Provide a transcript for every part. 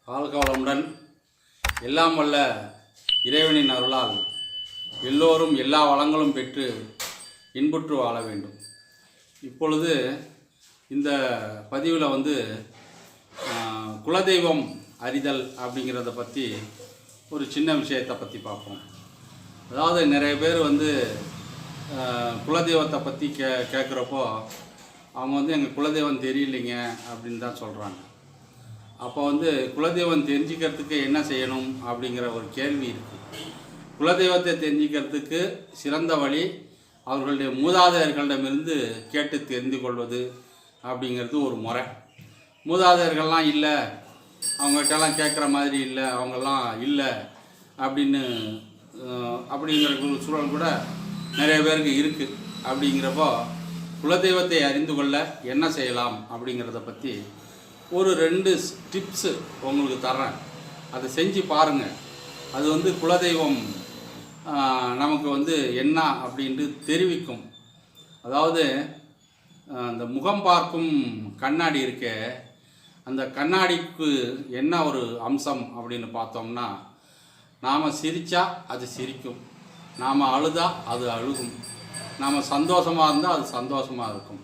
வாழ்க வளமுடன். எல்லாம் வல்ல இறைவனின் அருளால் எல்லோரும் எல்லா வளங்களும் பெற்று இன்புற்று வாழ வேண்டும். இப்பொழுது இந்த பதிவில் குலதெய்வம் அறிதல் அப்படிங்கிறத பற்றி ஒரு சின்ன விஷயத்தை பற்றி பார்ப்போம். அதாவது நிறைய பேர் குலதெய்வத்தை பற்றி கேட்குறப்போ அவங்க எங்கள் குலதெய்வம் தெரியலைங்க அப்படின்னு தான் சொல்கிறாங்க. அப்போ குலதெய்வம் தெரிஞ்சுக்கிறதுக்கு என்ன செய்யணும் அப்படிங்கிற ஒரு கேள்வி இருக்குது. குலதெய்வத்தை தெரிஞ்சுக்கிறதுக்கு சிறந்த வழி அவர்களுடைய மூதாதையர்களிடமிருந்து கேட்டு தெரிந்து கொள்வது அப்படிங்கிறது ஒரு முறை. மூதாதையர்கள்லாம் இல்லை, அவங்ககிட்டலாம் கேட்குற மாதிரி இல்லை, அவங்கெல்லாம் இல்லை அப்படிங்கிற ஒரு சூழல் கூட நிறைய பேருக்கு இருக்குது. அப்படிங்கிறப்போ குலதெய்வத்தை அறிந்து கொள்ள என்ன செய்யலாம் அப்படிங்கிறத பற்றி ஒரு 2 டிப்ஸு உங்களுக்கு தர்றேன். அதை செஞ்சு பாருங்கள். அது குலதெய்வம் நமக்கு என்ன அப்படின்ட்டு தெரிவிக்கும். அதாவது அந்த முகம் பார்க்கும் கண்ணாடி இருக்க, அந்த கண்ணாடிக்கு என்ன ஒரு அம்சம் அப்படின்னு பார்த்தோம்னா, நாம் சிரித்தா அது சிரிக்கும், நாம் அழுதா அது அழுகும், நாம் சந்தோஷமாக இருந்தால் அது சந்தோஷமாக இருக்கும்.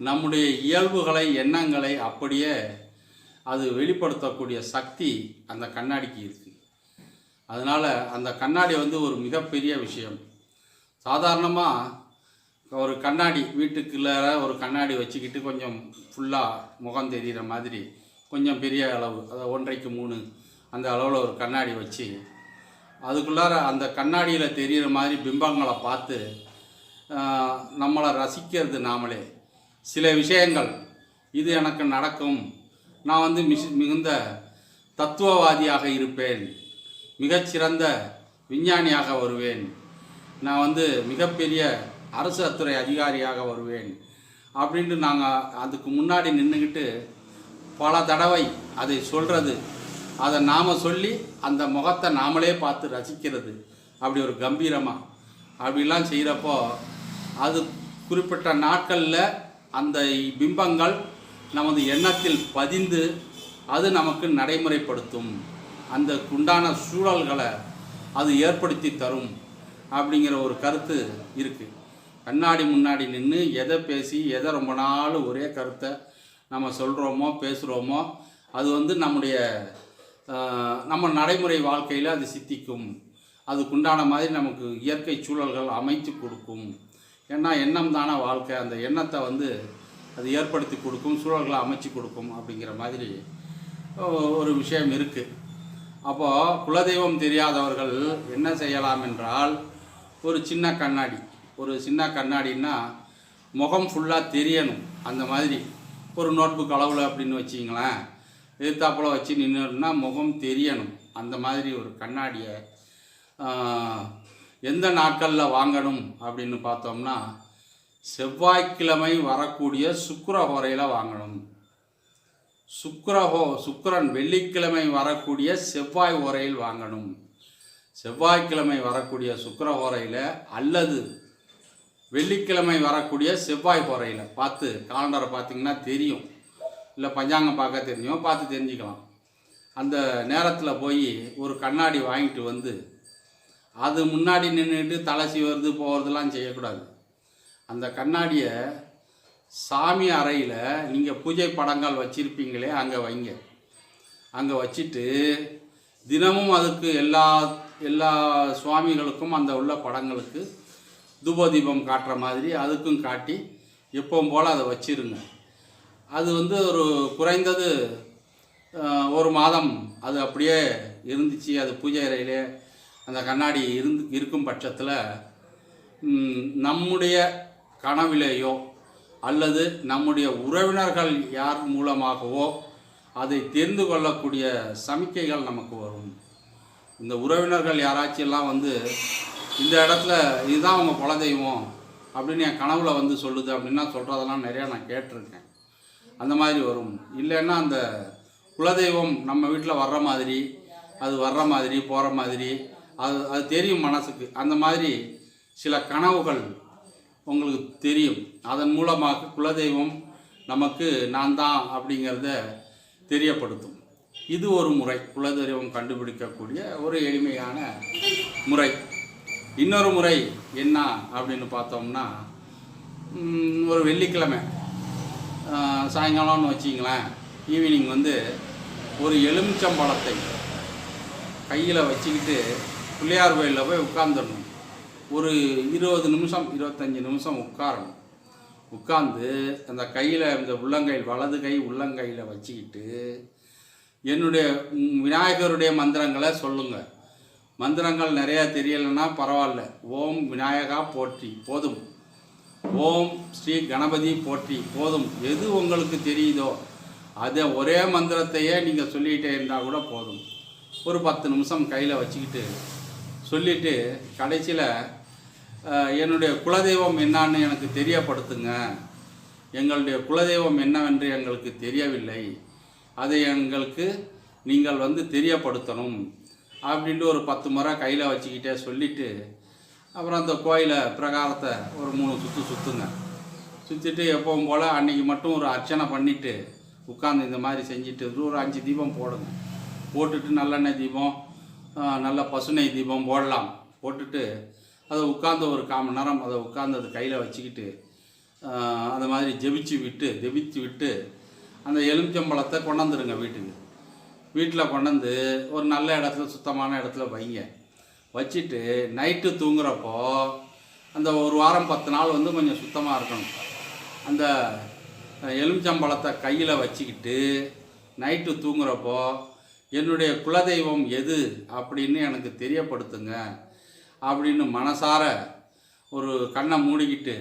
நம்முடைய இயல்புகளை எண்ணங்களை அப்படியே அது வெளிப்படுத்தக்கூடிய சக்தி அந்த கண்ணாடிக்கு இருக்குது. அதனால் அந்த கண்ணாடி ஒரு மிகப்பெரிய விஷயம். சாதாரணமாக ஒரு கண்ணாடி வீட்டுக்குள்ளே ஒரு கண்ணாடி வச்சுக்கிட்டு கொஞ்சம் ஃபுல்லாக முகம் தெரிகிற மாதிரி கொஞ்சம் பெரிய அளவு, அதாவது 1.5 3 அந்த அளவில் ஒரு கண்ணாடி வச்சு அதுக்குள்ளார அந்த கண்ணாடியில் தெரிகிற மாதிரி பிம்பங்களை பார்த்து நம்மளை ரசிக்கிறது. நாமளே சில விஷயங்கள் இது எனக்கு நடக்கும், நான் மிகுந்த தத்துவவாதியாக இருப்பேன், மிகச்சிறந்த விஞ்ஞானியாக வருவேன், நான் மிகப்பெரிய அரசு துறை அதிகாரியாக வருவேன் அப்படின்ட்டு நாங்கள் அதுக்கு முன்னாடி நின்றுக்கிட்டு பல தடவை அதை சொல்கிறது, அதை நாம் சொல்லி அந்த முகத்தை நாமளே பார்த்து ரசிக்கிறது. அப்படி ஒரு கம்பீரமாக அப்படிலாம் செய்கிறப்போ அது குறிப்பிட்ட நாட்களில் அந்த பிம்பங்கள் நமது எண்ணத்தில் பதிந்து அது நமக்கு நடைமுறைப்படுத்தும், அந்த உண்டான சூழல்களை அது ஏற்படுத்தி தரும் அப்படிங்கிற ஒரு கருத்து இருக்குது. கண்ணாடி முன்னாடி நின்று எதை பேசி எதை ரொம்ப நாள் ஒரே கருத்தை நம்ம சொல்கிறோமோ பேசுகிறோமோ அது நம்ம நடைமுறை வாழ்க்கையில் அது சித்திக்கும். அதுக்குண்டான மாதிரி நமக்கு இயற்கை சூழல்கள் அமைத்து கொடுக்கும். ஏன்னா எண்ணம் தானே வாழ்க்கை, அந்த எண்ணத்தை அது ஏற்படுத்தி கொடுக்கும், சூழல்களை அமைச்சு கொடுக்கும் அப்படிங்கிற மாதிரி ஒரு விஷயம் இருக்குது. அப்போது குலதெய்வம் தெரியாதவர்கள் என்ன செய்யலாம் என்றால், ஒரு சின்ன கண்ணாடின்னா முகம் ஃபுல்லாக தெரியணும். அந்த மாதிரி ஒரு நோட்புக் அளவில் அப்படின்னு வச்சிங்களேன், எதிர்த்தாப்பில் வச்சு நின்றுனா முகம் தெரியணும். அந்த மாதிரி ஒரு கண்ணாடியை எந்த நாட்களில் வாங்கணும் அப்படின்னு பார்த்தோம்னா, செவ்வாய்க்கிழமை வரக்கூடிய சுக்கிரஹோரையில் வாங்கணும். சுக்கிரன் வெள்ளிக்கிழமை வரக்கூடிய செவ்வாய் ஓரையில் வாங்கணும். செவ்வாய்க்கிழமை வரக்கூடிய சுக்கிரஹோரையில் அல்லது வெள்ளிக்கிழமை வரக்கூடிய செவ்வாய் ஹோரையில் பார்த்து காலண்டரை பார்த்திங்கன்னா தெரியும், இல்லை பஞ்சாங்கம் பார்க்க தெரியும், பார்த்து தெரிஞ்சுக்கலாம். அந்த நேரத்தில் போய் ஒரு கண்ணாடி வாங்கிட்டு அது முன்னாடி நின்றுட்டு தலை சீவறது போகிறதுலாம் செய்யக்கூடாது. அந்த கண்ணாடியை சாமி அறையில் நீங்கள் பூஜை படங்கள் வச்சுருப்பீங்களே அங்கே வைங்க. அங்கே வச்சுட்டு தினமும் அதுக்கு எல்லா சுவாமிகளுக்கும் அந்த உள்ள படங்களுக்கு தூபதீபம் காட்டுற மாதிரி அதுக்கும் காட்டி எப்பவும் போல் அதை வச்சிருங்க. அது ஒரு குறைந்தது 1 மாதம் அது அப்படியே இருந்துச்சு. அது பூஜை அறையிலே அந்த கண்ணாடி இருக்கும் பட்சத்தில் நம்முடைய கனவிலேயோ அல்லது நம்முடைய உறவினர்கள் யார் மூலமாகவோ அதை தெரிந்து கொள்ளக்கூடிய சமிக்கைகள் நமக்கு வரும். இந்த உறவினர்கள் யாராச்சும் இந்த இடத்துல இதுதான் அவங்க குலதெய்வம் அப்படின்னு என் கனவுல சொல்லுது அப்படின்னா சொல்கிறதெல்லாம் நிறையா நான் கேட்டிருக்கேன். அந்த மாதிரி வரும். இல்லைன்னா அந்த குலதெய்வம் நம்ம வீட்டில் வர்ற மாதிரி போகிற மாதிரி அது தெரியும் மனசுக்கு. அந்த மாதிரி சில கனவுகள் உங்களுக்கு தெரியும். அதன் மூலமாக குலதெய்வம் நமக்கு நான் தான் அப்படிங்கிறத தெரியப்படுத்தும். இது ஒரு முறை, குலதெய்வம் கண்டுபிடிக்கக்கூடிய ஒரு எளிமையான முறை. இன்னொரு முறை என்ன அப்படின்னு பார்த்தோம்னா, ஒரு வெள்ளிக்கிழமை சாயங்காலம்னு வச்சிங்களேன், ஈவினிங் வந்து ஒரு எலுமிச்சம்பழத்தை கையில் வச்சுக்கிட்டு பிள்ளையார் கோயிலில் போய் உட்காந்துடணும். ஒரு 20 நிமிஷம் 25 நிமிஷம் உட்காரணும். உட்காந்து அந்த கையில், இந்த உள்ளங்கையில், வலது கை உள்ளங்கையில் வச்சுக்கிட்டு என்னுடைய விநாயகருடைய மந்திரங்களை சொல்லுங்கள். மந்திரங்கள் நிறையா தெரியலைன்னா பரவாயில்ல. ஓம் விநாயகா போற்றி போதும், ஓம் ஸ்ரீ கணபதி போற்றி போதும். எது உங்களுக்கு தெரியுதோ அதை ஒரே மந்திரத்தையே நீங்கள் சொல்லிகிட்டே இருந்தால் கூட போதும். ஒரு 10 நிமிஷம் கையில் வச்சுக்கிட்டு சொல்லிவிட்டு கடைசியில் என்னுடைய குலதெய்வம் என்னான்னு எனக்கு தெரியப்படுத்துங்க, எங்களுடைய குலதெய்வம் என்னவென்று எங்களுக்கு தெரியவில்லை, அதை எங்களுக்கு நீங்கள் வந்து தெரியப்படுத்தணும் அப்படின்ட்டு ஒரு 10 முறை கையில் வச்சுக்கிட்டே சொல்லிவிட்டு அப்புறம் அந்த கோயிலை பிரகாரத்தை ஒரு 3 சுற்று சுற்றுங்க. சுற்றிட்டு எப்பவும் போல் அன்றைக்கி மட்டும் ஒரு அர்ச்சனை பண்ணிவிட்டு உட்காந்து இந்த மாதிரி செஞ்சுட்டு ஒரு 5 தீபம் போடுங்க. போட்டுட்டு நல்லெண்ணெய் தீபம், நல்ல பசுநெய் தீபம் போடலாம். போட்டுட்டு அதை உட்காந்து ஒரு 1/4 மணி நேரம் அதை உட்காந்து அதை கையில் வச்சுக்கிட்டு அந்த மாதிரி ஜெபிச்சு விட்டு அந்த எலுமிச்சம்பழத்தை கொண்டாந்துருங்க வீட்டுக்கு. வீட்டில் கொண்டாந்து ஒரு நல்ல இடத்துல, சுத்தமான இடத்துல வைங்க. வச்சுட்டு நைட்டு தூங்குறப்போ அந்த ஒரு வாரம் 10 நாள் வந்து கொஞ்சம் சுத்தமாக இருக்கணும். அந்த எலுமிச்சம்பழத்தை கையில் வச்சுக்கிட்டு நைட்டு தூங்குறப்போ என்னுடைய குலதெய்வம் எது அப்படின்னு எனக்கு தெரியப்படுத்துங்க அப்படின்னு மனசார ஒரு கண்ணை மூடிக்கிட்டு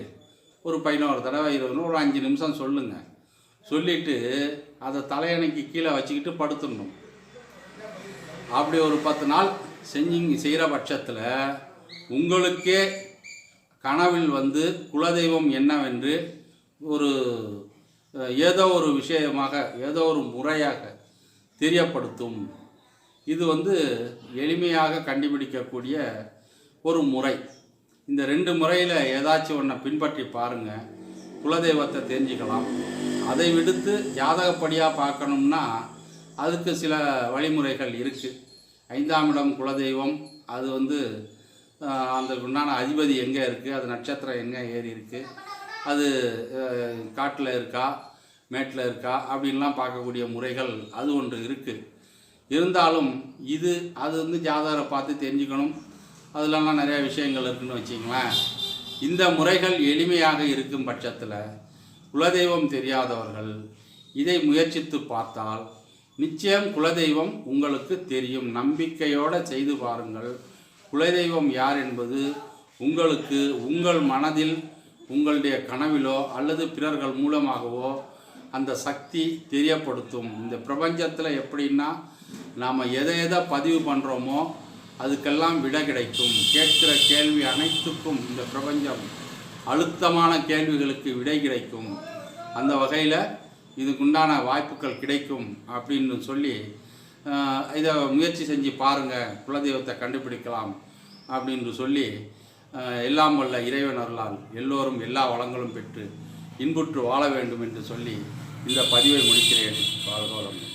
ஒரு 11 தடவை 20 ஒரு 5 நிமிஷம் சொல்லுங்கள். சொல்லிவிட்டு அதை தலையணைக்கு கீழே வச்சுக்கிட்டு படுத்துடணும். அப்படி ஒரு 10 நாள் செய்கிற பட்சத்தில் உங்களுக்கே கனவில் வந்து குலதெய்வம் என்னவென்று ஒரு ஏதோ ஒரு விஷயமாக, ஏதோ ஒரு முறையாக தெரியப்படுத்தும். இது வந்து எளிமையாக கண்டுபிடிக்கக்கூடிய ஒரு முறை. இந்த 2 முறையில் ஏதாச்சும் ஒன்றை பின்பற்றி பாருங்கள், குலதெய்வத்தை தெரிஞ்சுக்கலாம். அதை விடுத்து ஜாதகப்படியாக பார்க்கணும்னா அதுக்கு சில வழிமுறைகள் இருக்குது. 5ஆம் இடம் குலதெய்வம், அது வந்து அந்த உண்டான அதிபதி எங்கே இருக்குது, அது நட்சத்திரம் எங்கே ஏறி இருக்குது, அது காட்டில் இருக்கா மேட்டில் இருக்கா அப்படின்லாம் பார்க்கக்கூடிய முறைகள் அது ஒன்று இருக்குது. இருந்தாலும் அது வந்து ஜாதகரை பார்த்து தெரிஞ்சுக்கணும். அதிலலாம் நிறையா விஷயங்கள் இருக்குதுன்னு வச்சிங்களேன். இந்த முறைகள் எளிமையாக இருக்கும் பட்சத்தில் குலதெய்வம் தெரியாதவர்கள் இதை முயற்சித்து பார்த்தால் நிச்சயம் குலதெய்வம் உங்களுக்கு தெரியும். நம்பிக்கையோடு செய்து பாருங்கள். குலதெய்வம் யார் என்பது உங்களுக்கு உங்கள் மனதில், உங்களுடைய கனவிலோ அல்லது பிறர்கள் மூலமாகவோ அந்த சக்தி தெரியப்படுத்தும். இந்த பிரபஞ்சத்தில் எப்படின்னா, நாம் எதை பதிவு பண்ணுறோமோ அதுக்கெல்லாம் விடை கிடைக்கும். கேட்கிற கேள்வி அனைத்துக்கும் இந்த பிரபஞ்சம் அழுத்தமான கேள்விகளுக்கு விடை கிடைக்கும். அந்த வகையில் இதுக்குண்டான வாய்ப்புகள் கிடைக்கும் அப்படின்னு சொல்லி இதை முயற்சி செஞ்சு பாருங்கள், குலதெய்வத்தை கண்டுபிடிக்கலாம் அப்படின்னு சொல்லி எல்லாம் வல்ல இறைவன் அருளால் எல்லோரும் எல்லா வளங்களும் பெற்று இன்புற்று வாழ வேண்டும் என்று சொல்லி இந்த பதிவை முடிக்கிறேன். வாழ்க வளமுடன்.